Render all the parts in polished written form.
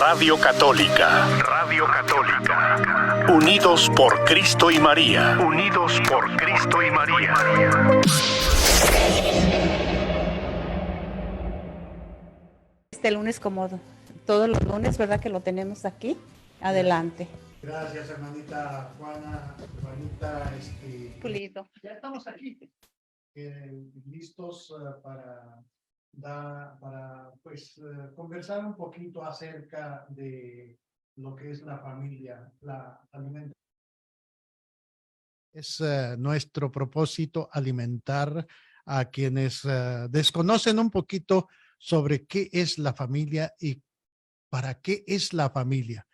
Radio Católica. Radio Católica. Unidos por Cristo y María. Unidos por Cristo y María. Este lunes, como todos los lunes, ¿verdad? Que lo tenemos aquí. Adelante. Gracias, hermanita Juana, hermanita Pulido. Ya estamos aquí, listos para conversar un poquito acerca de lo que es la familia, la alimentación. Es nuestro propósito alimentar a quienes desconocen un poquito sobre qué es la familia y para qué es la familia.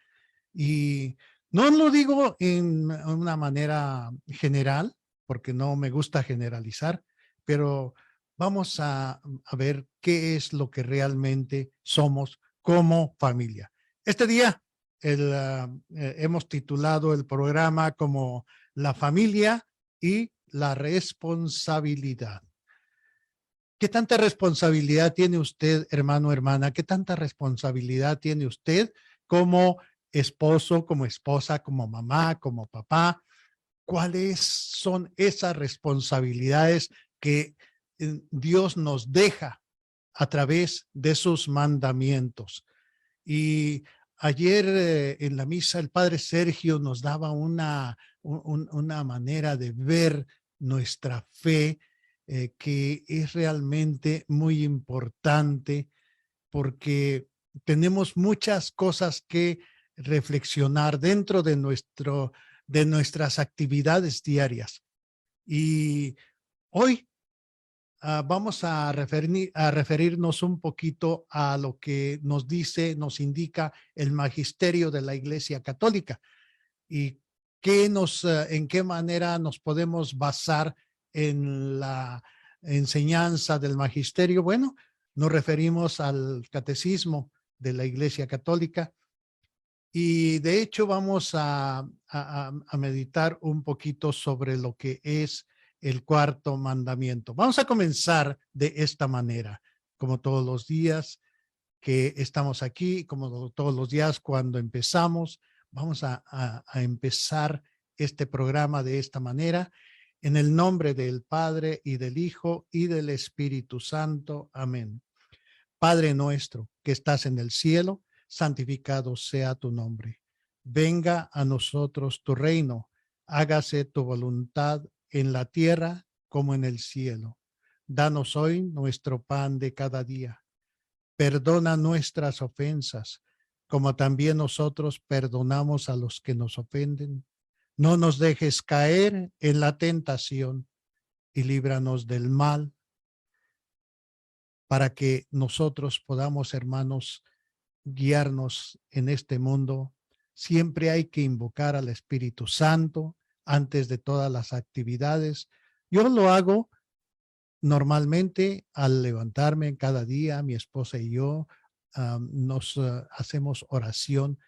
Y no lo digo en una manera general, porque no me gusta generalizar, pero vamos a ver qué es lo que realmente somos como familia. Este día hemos titulado el programa como La familia y la responsabilidad. ¿Qué tanta responsabilidad tiene usted, hermano, hermana? ¿Qué tanta responsabilidad tiene usted como esposo, como esposa, como mamá, como papá? ¿Cuáles son esas responsabilidades que Dios nos deja a través de sus mandamientos? Y ayer en la misa el padre Sergio nos daba una manera de ver nuestra fe que es realmente muy importante porque tenemos muchas cosas que reflexionar dentro de nuestras actividades diarias. Y hoy vamos a referirnos un poquito a lo que nos indica el magisterio de la Iglesia Católica y en qué manera nos podemos basar en la enseñanza del magisterio. Bueno, nos referimos al catecismo de la Iglesia Católica y de hecho vamos a meditar un poquito sobre lo que es el cuarto mandamiento. Vamos a comenzar de esta manera, como todos los días que estamos aquí, como todos los días cuando empezamos, vamos a empezar este programa de esta manera, en el nombre del Padre y del Hijo y del Espíritu Santo. Amén. Padre nuestro que estás en el cielo, santificado sea tu nombre. Venga a nosotros tu reino, hágase tu voluntad en la tierra como en el cielo. Danos hoy nuestro pan de cada día. Perdona nuestras ofensas, como también nosotros perdonamos a los que nos ofenden. No nos dejes caer en la tentación y líbranos del mal, para que nosotros podamos, hermanos, guiarnos en este mundo. Siempre hay que invocar al Espíritu Santo antes de todas las actividades. Yo lo hago normalmente al levantarme cada día, mi esposa y yo nos hacemos oración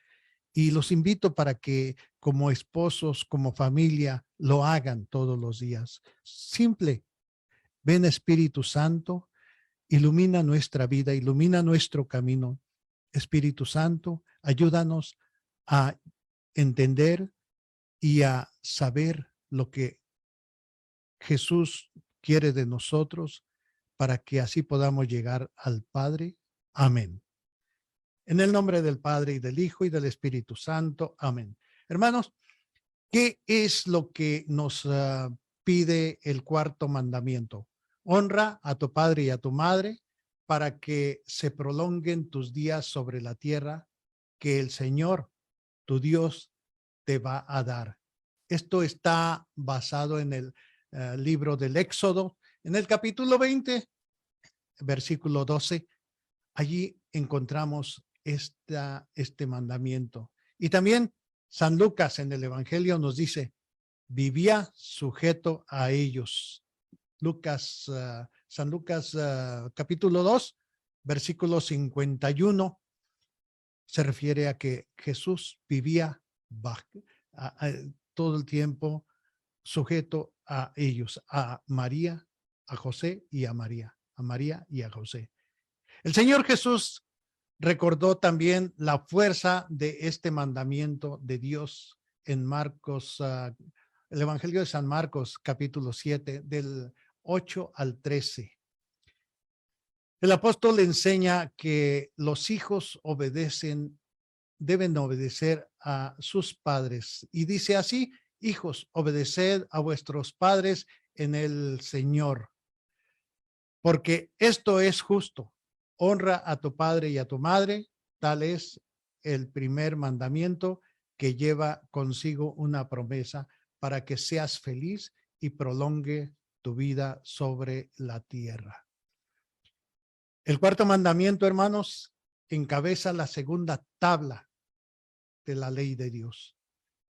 y los invito para que como esposos, como familia, lo hagan todos los días. Simple. Ven Espíritu Santo, ilumina nuestra vida, ilumina nuestro camino. Espíritu Santo, ayúdanos a entender y a saber lo que Jesús quiere de nosotros para que así podamos llegar al Padre. Amén. En el nombre del Padre y del Hijo y del Espíritu Santo. Amén. Hermanos, ¿qué es lo que nos pide el cuarto mandamiento? Honra a tu padre y a tu madre para que se prolonguen tus días sobre la tierra que el Señor, tu Dios, te va a dar. Esto está basado en el libro del Éxodo, en el capítulo 20, versículo 12. Allí encontramos este mandamiento. Y también San Lucas en el Evangelio nos dice, vivía sujeto a ellos. San Lucas capítulo 2, versículo 51, se refiere a que Jesús vivía todo el tiempo sujeto a ellos, a María, a José y a María y a José. El Señor Jesús recordó también la fuerza de este mandamiento de Dios en Marcos, el Evangelio de San Marcos, capítulo 7, del 8 al 13. El apóstol enseña que los hijos deben obedecer a sus padres. Y dice así: hijos, obedeced a vuestros padres en el Señor, porque esto es justo. Honra a tu padre y a tu madre. Tal es el primer mandamiento, que lleva consigo una promesa para que seas feliz y prolongue tu vida sobre la tierra. El cuarto mandamiento, hermanos, encabeza la segunda tabla de la ley de Dios.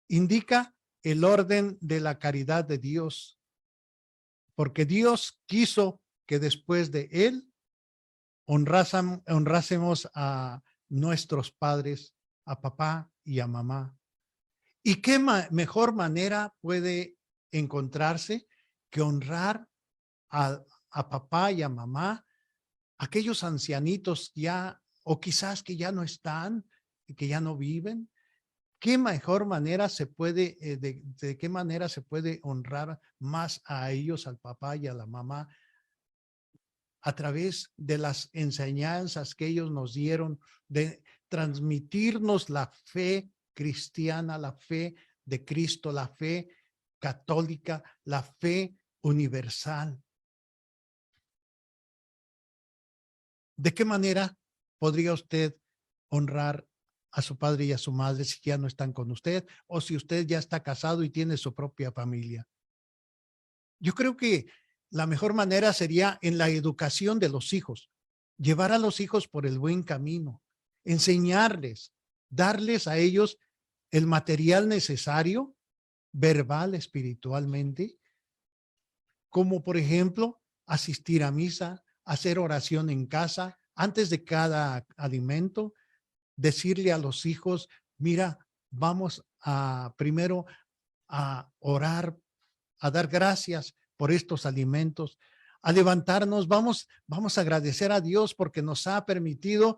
Indica el orden de la caridad de Dios, porque Dios quiso que después de él honrásemos a nuestros padres, a papá y a mamá. ¿Y qué mejor manera puede encontrarse que honrar a papá y a mamá, aquellos ancianitos ya, o quizás que ya no están, que ya no viven? ¿Qué mejor manera se puede, de qué manera se puede honrar más a ellos, al papá y a la mamá? A través de las enseñanzas que ellos nos dieron, de transmitirnos la fe cristiana, la fe de Cristo, la fe católica, la fe universal. ¿De qué manera podría usted honrar a su padre y a su madre si ya no están con usted, o si usted ya está casado y tiene su propia familia? Yo creo que la mejor manera sería en la educación de los hijos, llevar a los hijos por el buen camino, enseñarles, darles a ellos el material necesario, verbal, espiritualmente, como por ejemplo asistir a misa, hacer oración en casa, antes de cada alimento, decirle a los hijos: mira, vamos a primero a orar, a dar gracias por estos alimentos, a levantarnos, vamos a agradecer a Dios porque nos ha permitido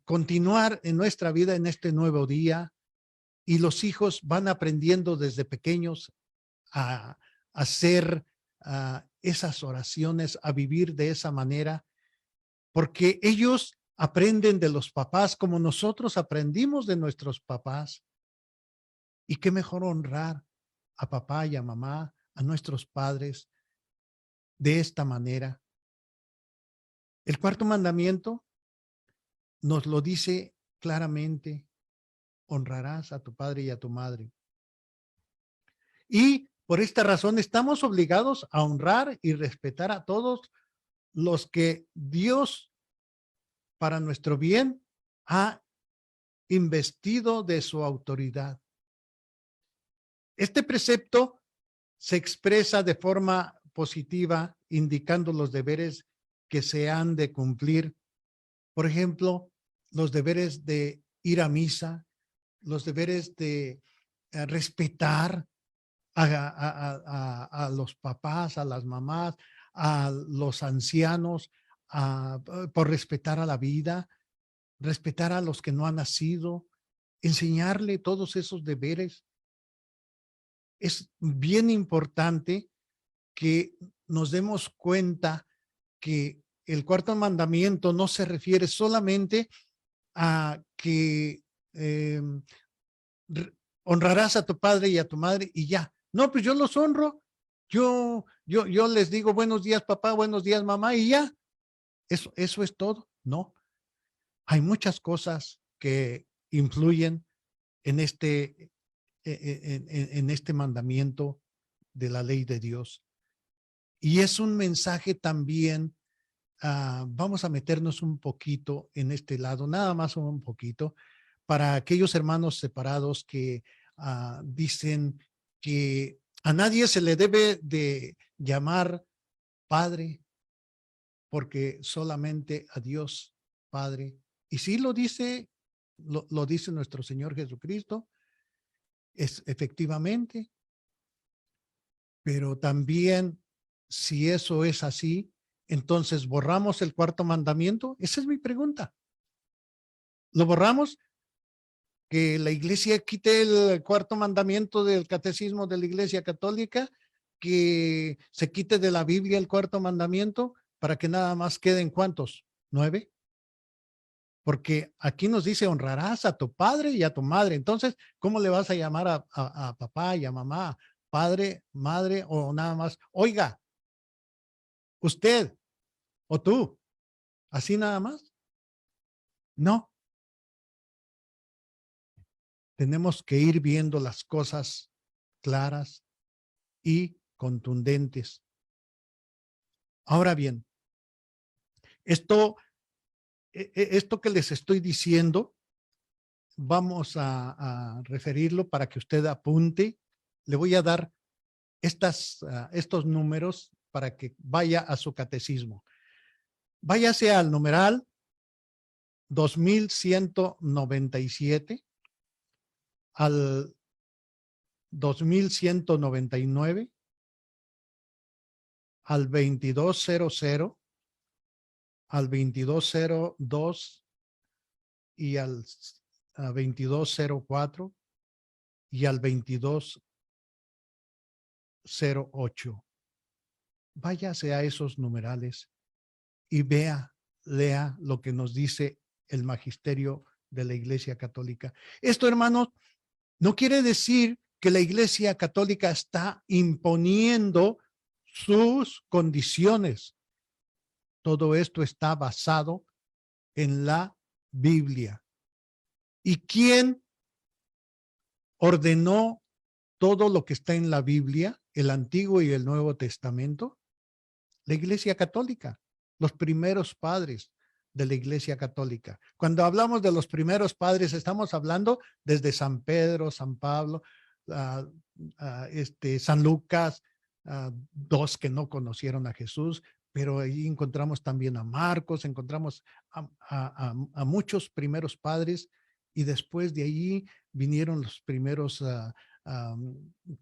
continuar en nuestra vida en este nuevo día. Y los hijos van aprendiendo desde pequeños a hacer esas oraciones, a vivir de esa manera, porque ellos aprenden de los papás como nosotros aprendimos de nuestros papás. Y qué mejor honrar a papá y a mamá, a nuestros padres, de esta manera. El cuarto mandamiento nos lo dice claramente: honrarás a tu padre y a tu madre. Y por esta razón estamos obligados a honrar y respetar a todos los que Dios, para nuestro bien, ha investido de su autoridad. Este precepto se expresa de forma positiva, indicando los deberes que se han de cumplir. Por ejemplo, los deberes de ir a misa, los deberes de respetar a los papás, a las mamás, a los ancianos, por respetar a la vida, respetar a los que no han nacido, enseñarle todos esos deberes. Es bien importante que nos demos cuenta que el cuarto mandamiento no se refiere solamente a que honrarás a tu padre y a tu madre y ya. No, pues yo los honro. Yo les digo buenos días papá, buenos días mamá y ya. Eso es todo. No. Hay muchas cosas que influyen en este mandamiento de la ley de Dios. Y es un mensaje también, vamos a meternos un poquito en este lado, nada más un poquito, para aquellos hermanos separados que dicen que a nadie se le debe de llamar padre, porque solamente a Dios Padre. Y sí lo dice nuestro Señor Jesucristo, es efectivamente, pero también si eso es así, Entonces, ¿borramos el cuarto mandamiento? Esa es mi pregunta. ¿Lo borramos? Que la iglesia quite el cuarto mandamiento del catecismo de la Iglesia Católica, que se quite de la Biblia el cuarto mandamiento para que nada más queden ¿cuántos? 9. Porque aquí nos dice honrarás a tu padre y a tu madre. Entonces, ¿cómo le vas a llamar a papá y a mamá? Padre, madre o nada más. Oiga, usted o tú, así nada más. No. Tenemos que ir viendo las cosas claras y contundentes. Ahora bien, esto que les estoy diciendo, vamos a referirlo para que usted apunte. Le voy a dar estos números para que vaya a su catecismo. Váyase al numeral 2197, al 2199, al 2200, al 2202 y al 2204 y al 2208. Váyase a esos numerales y lea lo que nos dice el magisterio de la Iglesia Católica. Esto, hermanos, no quiere decir que la Iglesia Católica está imponiendo sus condiciones. Todo esto está basado en la Biblia. ¿Y quién ordenó todo lo que está en la Biblia, el Antiguo y el Nuevo Testamento? La Iglesia Católica, los primeros padres de la Iglesia Católica. Cuando hablamos de los primeros padres, estamos hablando desde San Pedro, San Pablo, San Lucas, dos que no conocieron a Jesús, pero ahí encontramos también a Marcos, encontramos a muchos primeros padres, y después de allí vinieron los primeros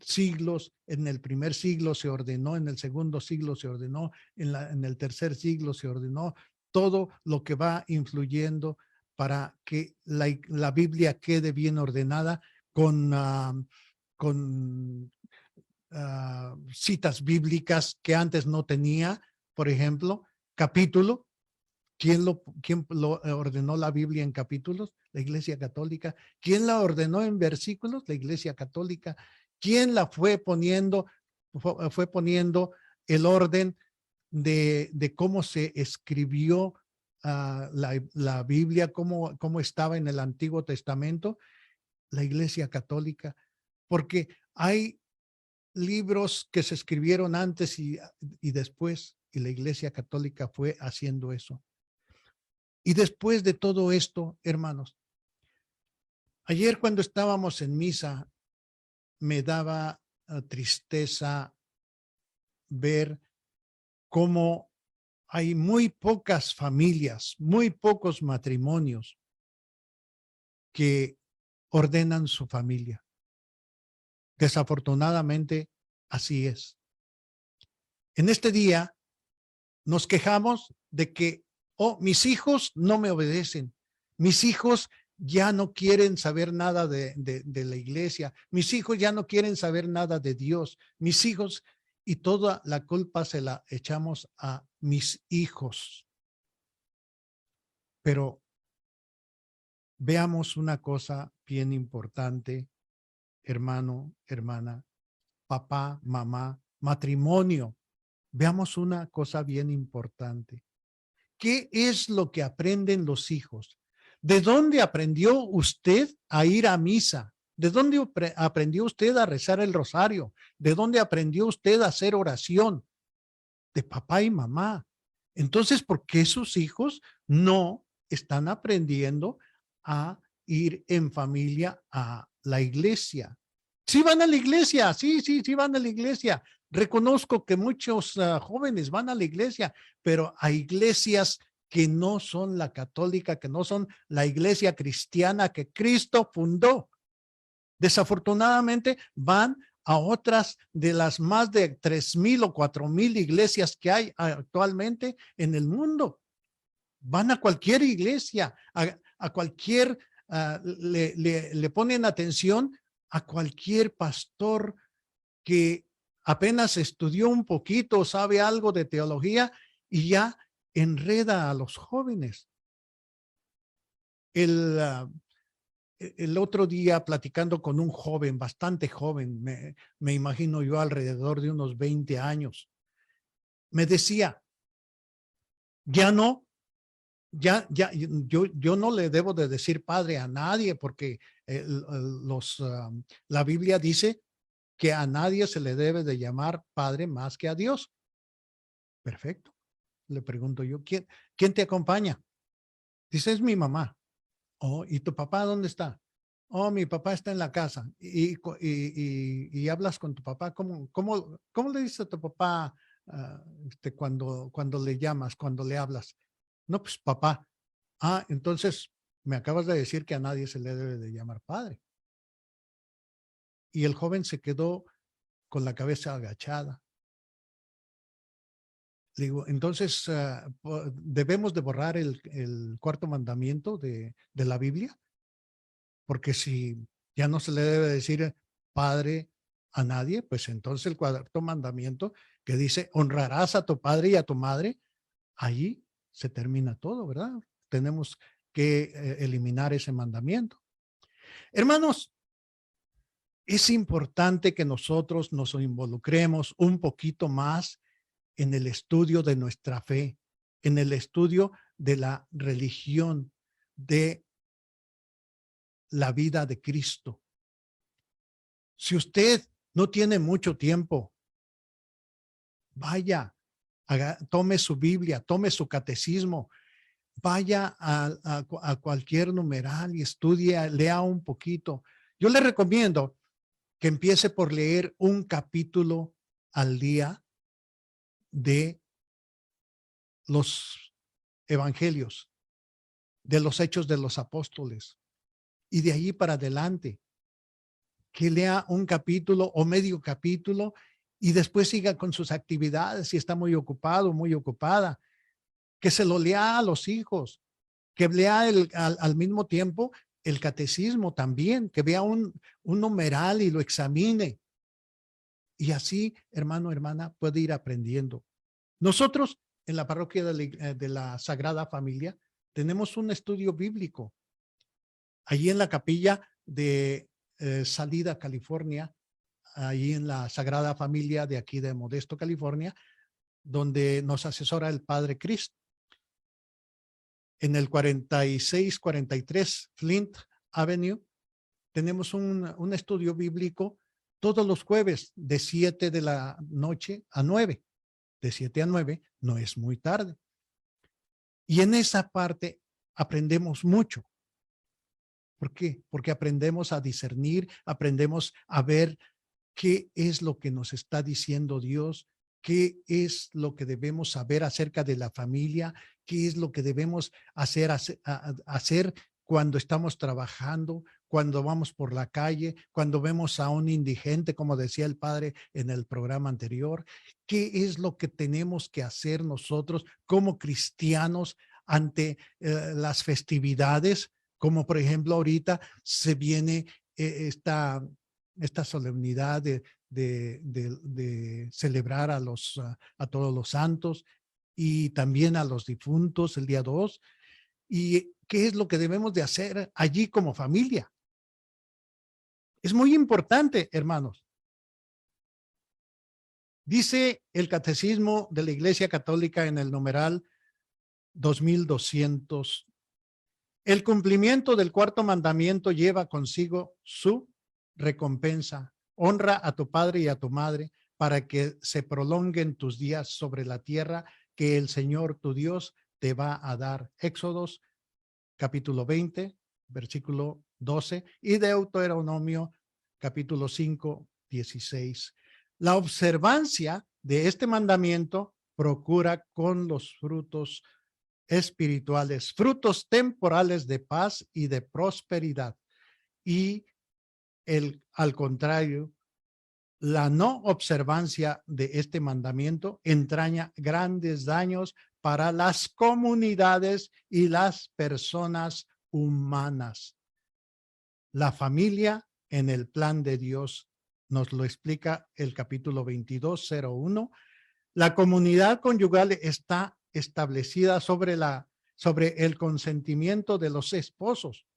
siglos. En el primer siglo se ordenó, en el segundo siglo se ordenó, en el tercer siglo se ordenó, todo lo que va influyendo para que la Biblia quede bien ordenada con citas bíblicas que antes no tenía. Por ejemplo, capítulo. ¿Quién lo ordenó la Biblia en capítulos? La Iglesia Católica. ¿Quién la ordenó en versículos? La Iglesia Católica. ¿Quién la fue poniendo el orden de cómo se escribió la Biblia, cómo estaba en el Antiguo Testamento? La Iglesia Católica. Porque hay libros que se escribieron antes y después, y la Iglesia Católica fue haciendo eso. Y después de todo esto, hermanos, ayer cuando estábamos en misa, me daba tristeza ver cómo hay muy pocas familias, muy pocos matrimonios que ordenan su familia. Desafortunadamente, así es. En este día nos quejamos de que mis hijos no me obedecen, mis hijos ya no quieren saber nada de la iglesia, mis hijos ya no quieren saber nada de Dios, mis hijos, y toda la culpa se la echamos a mis hijos. Pero veamos una cosa bien importante, hermano, hermana, papá, mamá, matrimonio. Veamos una cosa bien importante. ¿Qué es lo que aprenden los hijos? ¿De dónde aprendió usted a ir a misa? ¿De dónde aprendió usted a rezar el rosario? ¿De dónde aprendió usted a hacer oración? De papá y mamá. Entonces, ¿por qué sus hijos no están aprendiendo a ir en familia a la iglesia? Sí van a la iglesia, sí van a la iglesia. Reconozco que muchos jóvenes van a la iglesia, pero a iglesias que no son la católica, que no son la iglesia cristiana que Cristo fundó. Desafortunadamente van a otras de las más de 3,000 o 4,000 iglesias que hay actualmente en el mundo. Van a cualquier iglesia, a cualquier, le ponen atención a cualquier pastor que apenas estudió un poquito, sabe algo de teología y ya enreda a los jóvenes. El otro día platicando con un joven, bastante joven, me imagino yo alrededor de unos 20 años, me decía, yo no le debo de decir padre a nadie porque la Biblia dice que a nadie se le debe de llamar padre más que a Dios. Perfecto. Le pregunto yo, ¿quién te acompaña? Dice, es mi mamá. Oh, ¿y tu papá dónde está? Oh, mi papá está en la casa. Y hablas con tu papá. ¿Cómo le dices a tu papá cuando le llamas, cuando le hablas? No, pues papá. Ah, entonces me acabas de decir que a nadie se le debe de llamar padre. Y el joven se quedó con la cabeza agachada. Le digo, entonces, ¿debemos de borrar el cuarto mandamiento de la Biblia? Porque si ya no se le debe decir padre a nadie, pues entonces el cuarto mandamiento que dice, honrarás a tu padre y a tu madre, allí se termina todo, ¿verdad? Tenemos que eliminar ese mandamiento. Hermanos, es importante que nosotros nos involucremos un poquito más en el estudio de nuestra fe, en el estudio de la religión, de la vida de Cristo. Si usted no tiene mucho tiempo, vaya, tome su Biblia, tome su catecismo, vaya a cualquier numeral y estudie, lea un poquito. Yo le recomiendo que empiece por leer un capítulo al día de los evangelios, de los hechos de los apóstoles y de allí para adelante, que lea un capítulo o medio capítulo y después siga con sus actividades si está muy ocupado, muy ocupada, que se lo lea a los hijos, que lea al mismo tiempo el catecismo también, que vea un numeral y lo examine. Y así, hermano, hermana, puede ir aprendiendo. Nosotros en la parroquia de la Sagrada Familia tenemos un estudio bíblico. Allí en la capilla de Salida, California, allí en la Sagrada Familia de aquí de Modesto, California, donde nos asesora el Padre Chris. En el 4643 Flint Avenue tenemos un estudio bíblico todos los jueves de 7 de la noche a 9. De 7 a 9 no es muy tarde. Y en esa parte aprendemos mucho. ¿Por qué? Porque aprendemos a discernir, aprendemos a ver qué es lo que nos está diciendo Dios, qué es lo que debemos saber acerca de la familia, qué es lo que debemos hacer cuando estamos trabajando, cuando vamos por la calle, cuando vemos a un indigente, como decía el padre en el programa anterior, qué es lo que tenemos que hacer nosotros como cristianos ante las festividades, como por ejemplo ahorita se viene esta solemnidad de celebrar a todos los santos y también a los difuntos el día 2. ¿Y qué es lo que debemos de hacer allí como familia? Es muy importante, hermanos. Dice el Catecismo de la Iglesia Católica en el numeral 2200. El cumplimiento del cuarto mandamiento lleva consigo su recompensa. Honra a tu padre y a tu madre para que se prolonguen tus días sobre la tierra que el Señor tu Dios te va a dar. Éxodos capítulo 20, versículo 12 y Deuteronomio capítulo 5, 16. La observancia de este mandamiento procura con los frutos espirituales, frutos temporales de paz y de prosperidad. Y al contrario, La no observancia de este mandamiento entraña grandes daños para las comunidades y las personas humanas. La familia en el plan de Dios nos lo explica el capítulo 22:01. La comunidad conyugal está establecida sobre el consentimiento de los esposos.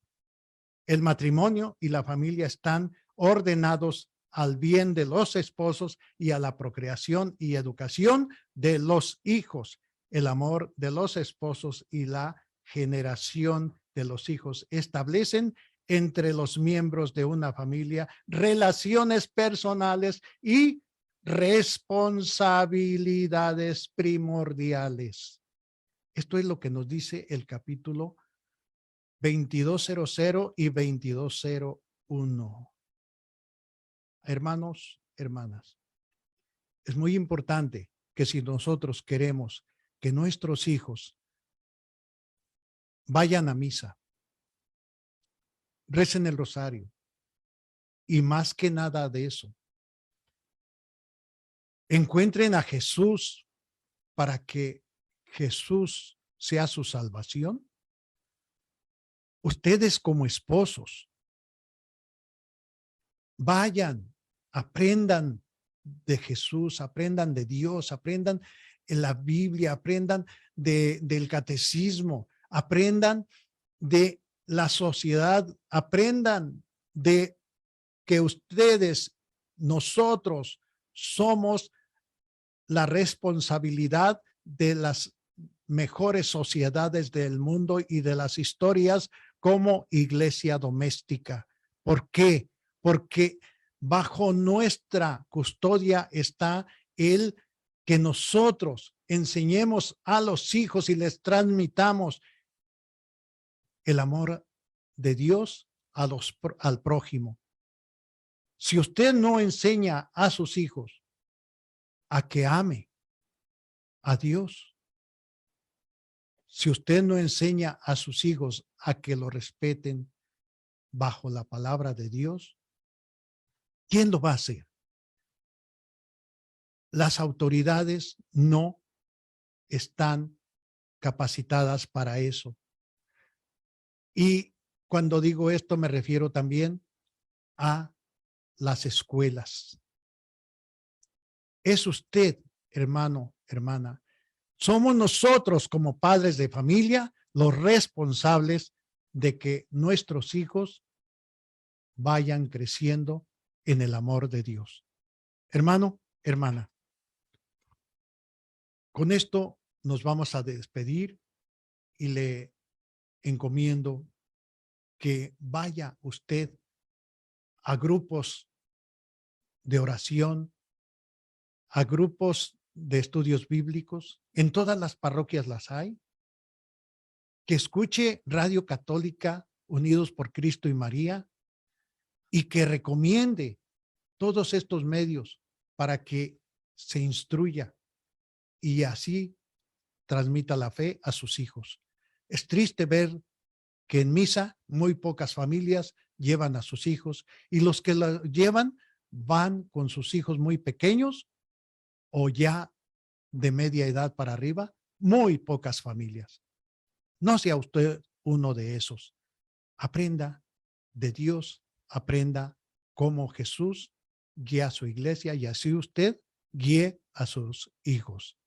El matrimonio y la familia están ordenados al bien de los esposos y a la procreación y educación de los hijos. El amor de los esposos y la generación de los hijos establecen entre los miembros de una familia relaciones personales y responsabilidades primordiales. Esto es lo que nos dice el capítulo 22:00 y 22:01. Hermanos, hermanas, es muy importante que si nosotros queremos que nuestros hijos vayan a misa, recen el rosario y más que nada de eso, encuentren a Jesús para que Jesús sea su salvación. Ustedes como esposos, vayan, aprendan de Jesús, aprendan de Dios, aprendan en la Biblia, aprendan del catecismo, aprendan de la sociedad, aprendan de que ustedes, nosotros, somos la responsabilidad de las mejores sociedades del mundo y de las historias como iglesia doméstica. ¿Por qué? Porque bajo nuestra custodia está el que nosotros enseñemos a los hijos y les transmitamos el amor de Dios al prójimo. Si usted no enseña a sus hijos a que ame a Dios, si usted no enseña a sus hijos a que lo respeten bajo la palabra de Dios, ¿quién lo va a hacer? Las autoridades no están capacitadas para eso. Y cuando digo esto me refiero también a las escuelas. Es usted, hermano, hermana. Somos nosotros como padres de familia los responsables de que nuestros hijos vayan creciendo en el amor de Dios. Hermano, hermana, con esto nos vamos a despedir y le encomiendo que vaya usted a grupos de oración, a grupos de estudios bíblicos. En todas las parroquias las hay. Que escuche Radio Católica Unidos por Cristo y María y que recomiende todos estos medios para que se instruya y así transmita la fe a sus hijos. Es triste ver que en misa muy pocas familias llevan a sus hijos y los que la llevan van con sus hijos muy pequeños o ya de media edad para arriba, muy pocas familias. No sea usted uno de esos. Aprenda de Dios, aprenda cómo Jesús guía a su iglesia y así usted guíe a sus hijos.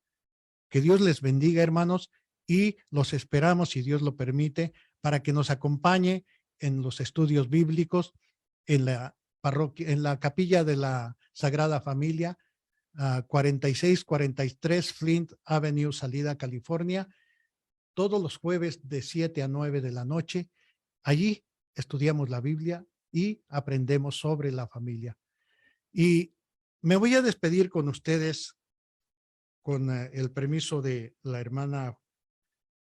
Que Dios les bendiga, hermanos, y los esperamos, si Dios lo permite, para que nos acompañe en los estudios bíblicos en la parroquia, en la capilla de la Sagrada Familia, 4643 Flint Avenue, Salida, California, todos los jueves de 7 a 9 de la noche. Allí estudiamos la Biblia y aprendemos sobre la familia. Y me voy a despedir con ustedes con el permiso de la hermana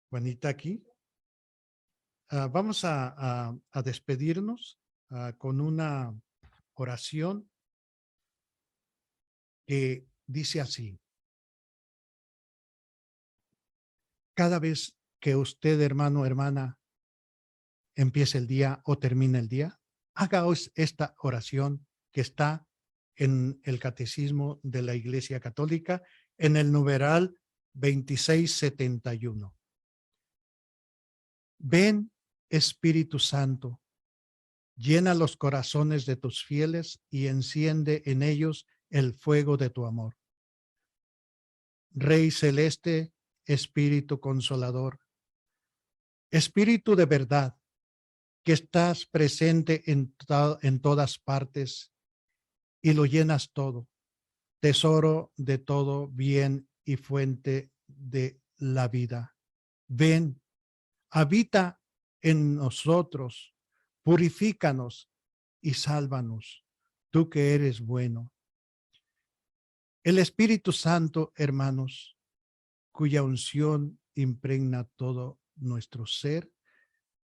Juanita aquí. Vamos a despedirnos con una oración que dice así. Cada vez que usted, hermano, hermana, empiece el día o termine el día, haga esta oración que está en el Catecismo de la Iglesia Católica, en el numeral 2671. Ven, Espíritu Santo, llena los corazones de tus fieles y enciende en ellos el fuego de tu amor. Rey celeste, Espíritu consolador, Espíritu de verdad, que estás presente en todas partes y lo llenas todo, tesoro de todo bien y fuente de la vida. Ven, habita en nosotros, purifícanos y sálvanos, tú que eres bueno. El Espíritu Santo, hermanos, cuya unción impregna todo nuestro ser,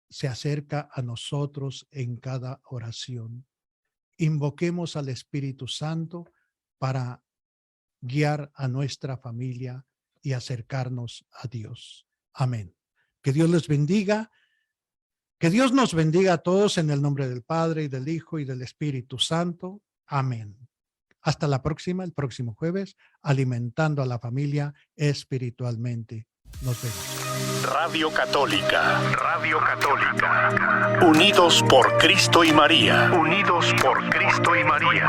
se acerca a nosotros en cada oración. Invoquemos al Espíritu Santo para guiar a nuestra familia y acercarnos a Dios. Amén. Que Dios les bendiga. Que Dios nos bendiga a todos en el nombre del Padre y del Hijo y del Espíritu Santo. Amén. Hasta la próxima, el próximo jueves, alimentando a la familia espiritualmente. Nos vemos. Radio Católica. Radio Católica. Unidos por Cristo y María. Unidos por Cristo y María.